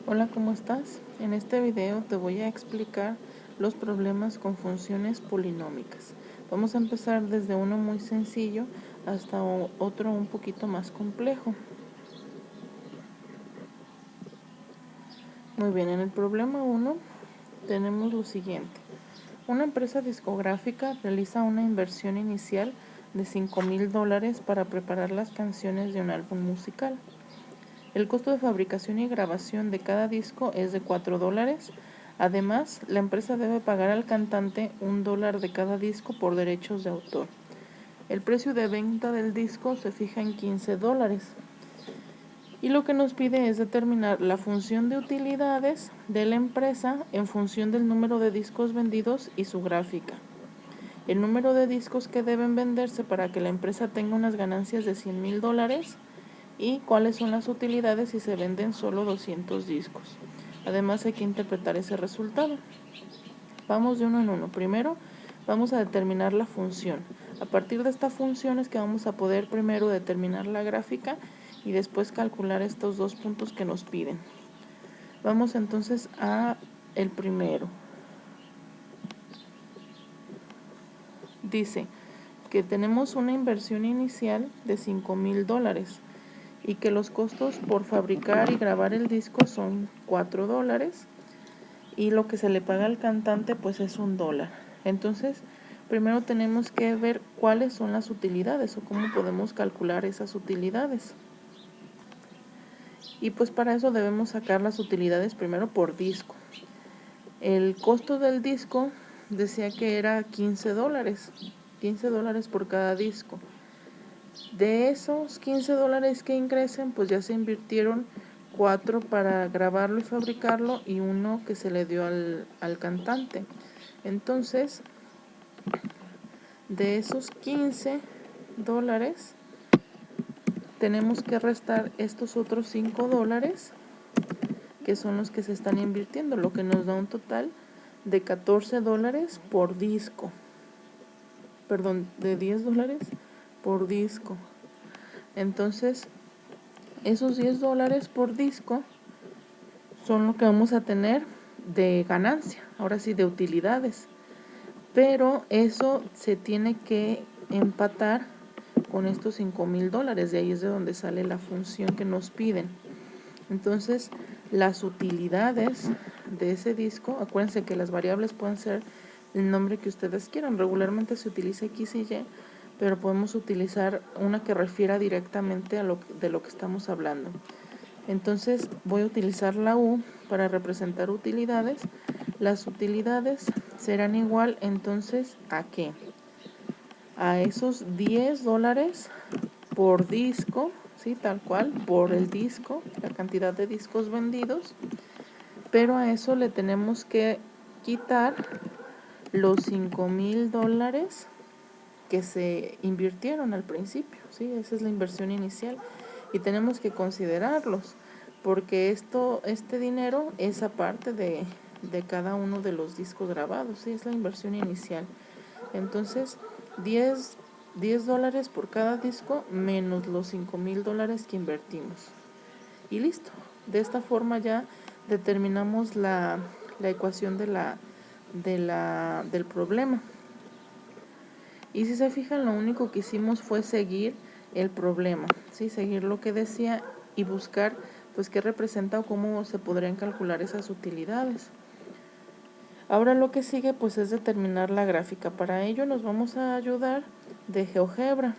Hola, ¿cómo estás? En este video te voy a explicar los problemas con funciones polinómicas. Vamos a empezar desde uno muy sencillo hasta otro un poquito más complejo. Muy bien, en el problema 1 tenemos lo siguiente. Una empresa discográfica realiza una inversión inicial de $5,000 para preparar las canciones de un álbum musical. El costo de fabricación y grabación de cada disco es de $4. Además, la empresa debe pagar al cantante $1 de cada disco por derechos de autor. El precio de venta del disco se fija en $15. Y lo que nos pide es determinar la función de utilidades de la empresa en función del número de discos vendidos y su gráfica. El número de discos que deben venderse para que la empresa tenga unas ganancias de $100,000 y cuáles son las utilidades si se venden solo 200 discos. Además hay que interpretar ese resultado. Vamos de uno en uno. Primero vamos a determinar la función. A partir de esta función es que vamos a poder primero determinar la gráfica y después calcular estos dos puntos que nos piden. Vamos entonces a el primero. Dice que tenemos una inversión inicial de $5,000 y que los costos por fabricar y grabar el disco son $4 y lo que se le paga al cantante pues es $1. Entonces primero tenemos que ver cuáles son las utilidades o cómo podemos calcular esas utilidades. Y pues para eso debemos sacar las utilidades primero por disco. El costo del disco decía que era $15, $15 por cada disco. De esos $15 que ingresen, pues ya se invirtieron 4 para grabarlo y fabricarlo y 1 que se le dio al cantante. Entonces, de esos $15, tenemos que restar estos otros $5 que son los que se están invirtiendo, lo que nos da un total de $14 por disco. Perdón, de $10 por disco. Entonces, esos $10 por disco son lo que vamos a tener de ganancia, ahora sí de utilidades. Pero eso se tiene que empatar con estos $5,000, de ahí es de donde sale la función que nos piden. Entonces, las utilidades de ese disco, acuérdense que las variables pueden ser el nombre que ustedes quieran. Regularmente se utiliza X y Y, pero podemos utilizar una que refiera directamente a de lo que estamos hablando. Entonces voy a utilizar la U para representar utilidades. Las utilidades serán igual entonces a ¿qué? A esos $10 por disco, ¿sí? Tal cual, por el disco, la cantidad de discos vendidos, pero a eso le tenemos que quitar los $5,000 que se invirtieron al principio, ¿sí? Esa es la inversión inicial y tenemos que considerarlos porque este dinero es aparte de cada uno de los discos grabados, ¿sí? Es la inversión inicial. Entonces, $10 por cada disco menos los $5,000 que invertimos. Y listo. De esta forma ya determinamos la ecuación del problema. Y si se fijan, lo único que hicimos fue seguir el problema, ¿sí? Seguir lo que decía y buscar pues qué representa o cómo se podrían calcular esas utilidades. Ahora lo que sigue pues es determinar la gráfica. Para ello nos vamos a ayudar de GeoGebra.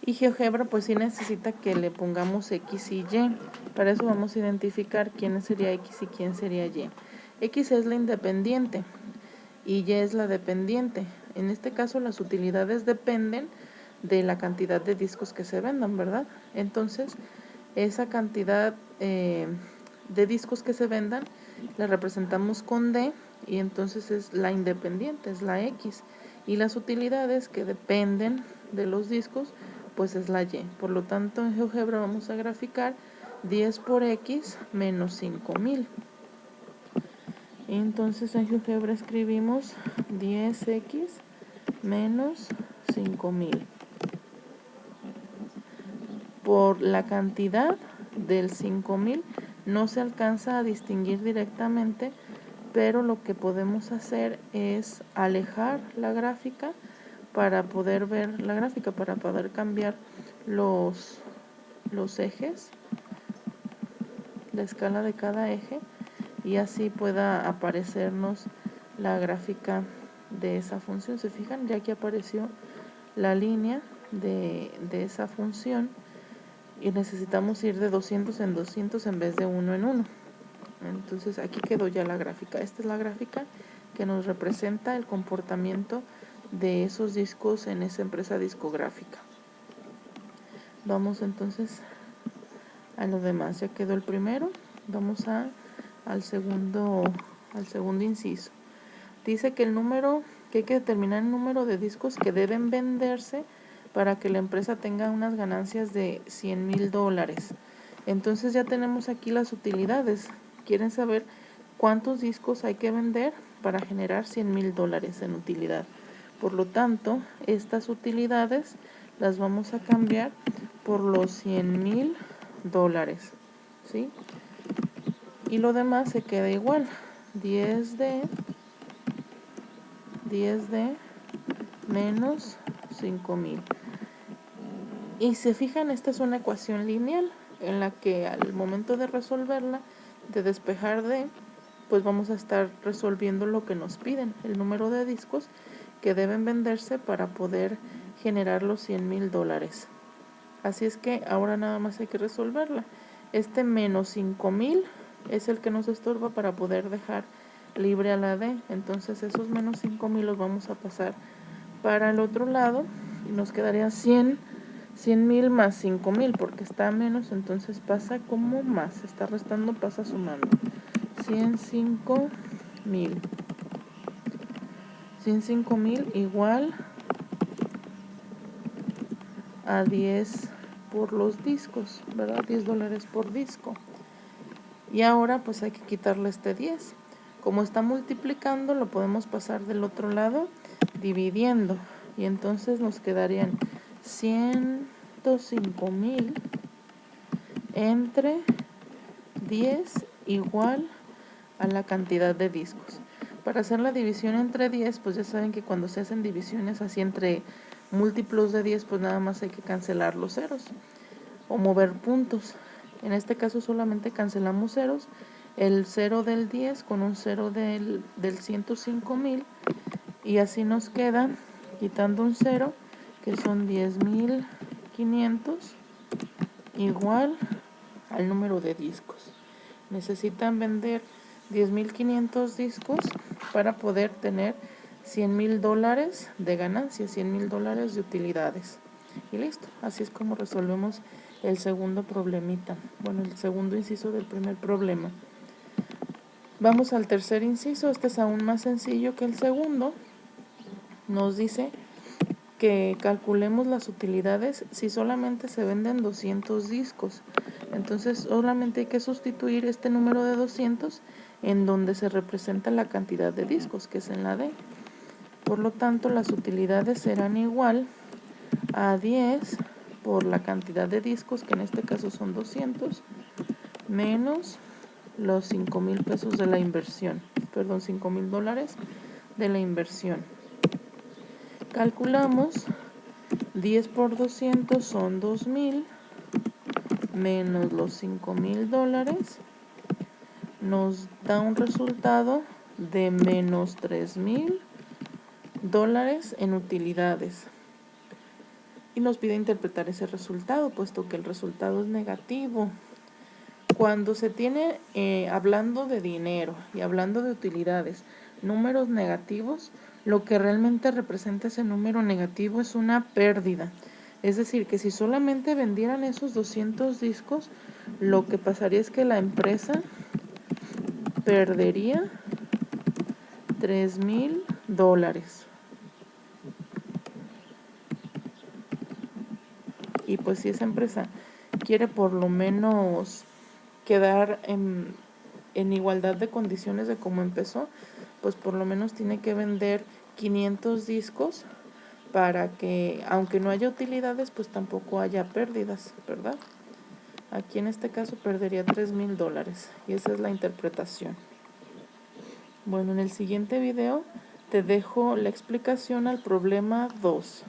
Y GeoGebra pues sí necesita que le pongamos X y Y. Para eso vamos a identificar quién sería X y quién sería Y. X es la independiente y Y es la dependiente. En este caso las utilidades dependen de la cantidad de discos que se vendan, ¿verdad? Entonces esa cantidad de discos que se vendan la representamos con D y entonces es la independiente, es la X. Y las utilidades que dependen de los discos pues es la Y. Por lo tanto en GeoGebra vamos a graficar 10 por X menos 5,000. Entonces en GeoGebra escribimos 10x menos 5,000 por la cantidad del 5,000 No se alcanza a distinguir directamente, pero lo que podemos hacer es alejar la gráfica para poder ver la gráfica, para poder cambiar los ejes, la escala de cada eje, y así pueda aparecernos la gráfica de esa función. ¿Se fijan? Ya que apareció la línea de esa función y necesitamos ir de 200 en 200 en vez de 1 en 1. Entonces aquí quedó ya la gráfica. Esta es la gráfica que nos representa el comportamiento de esos discos en esa empresa discográfica. Vamos entonces a lo demás. Ya quedó el primero. Vamos al segundo inciso. Dice que hay que determinar el número de discos que deben venderse para que la empresa tenga unas ganancias de $100,000. Entonces ya tenemos aquí las utilidades. Quieren saber cuántos discos hay que vender para generar $100,000 en utilidad. Por lo tanto, estas utilidades las vamos a cambiar por los $100,000, ¿sí? Y lo demás se queda igual. 10D menos 5,000. Y se fijan, esta es una ecuación lineal en la que al momento de resolverla, de despejar D, pues vamos a estar resolviendo lo que nos piden, el número de discos que deben venderse para poder generar los $100,000. Así es que ahora nada más hay que resolverla. Este menos 5,000 es el que nos estorba para poder dejar libre a la D. Entonces esos menos 5,000 los vamos a pasar para el otro lado y nos quedaría 100,000 más 5,000, porque está menos, entonces pasa como más, está restando, pasa sumando. 105,000 igual a 10 por los discos, ¿verdad? $10 por disco. Y ahora pues hay que quitarle este 10. Como está multiplicando, lo podemos pasar del otro lado dividiendo. Y entonces nos quedarían 105,000 entre 10 igual a la cantidad de discos. Para hacer la división entre 10, pues ya saben que cuando se hacen divisiones así entre múltiplos de 10, pues nada más hay que cancelar los ceros o mover puntos. En este caso solamente cancelamos ceros, el 0 del 10 con un 0 del 105,000, y así nos queda, quitando un 0, que son 10,500 igual al número de discos. Necesitan vender 10,500 discos para poder tener $100,000 de ganancia, $100,000 de utilidades. Y listo, así es como resolvemos el segundo problemita. Bueno, el segundo inciso del primer problema. Vamos al tercer inciso. Este es aún más sencillo que el segundo. Nos dice que calculemos las utilidades si solamente se venden 200 discos. Entonces solamente hay que sustituir este número de 200 en donde se representa la cantidad de discos, que es en la D. Por lo tanto, las utilidades serán igual a 10 por la cantidad de discos, que en este caso son 200, menos los 5,000 pesos de la inversión, perdón, $5,000 de la inversión. Calculamos 10 por 200 son 2,000 menos los $5,000 nos da un resultado de menos $3,000 en utilidades. Y nos pide interpretar ese resultado, puesto que el resultado es negativo. Cuando se tiene, hablando de dinero y hablando de utilidades, números negativos, lo que realmente representa ese número negativo es una pérdida. Es decir, que si solamente vendieran esos 200 discos, lo que pasaría es que la empresa perdería $3,000. Y pues si esa empresa quiere por lo menos quedar en igualdad de condiciones de cómo empezó, pues por lo menos tiene que vender 500 discos para que, aunque no haya utilidades, pues tampoco haya pérdidas, ¿verdad? Aquí en este caso perdería $3,000 y esa es la interpretación. Bueno, en el siguiente video te dejo la explicación al problema 2.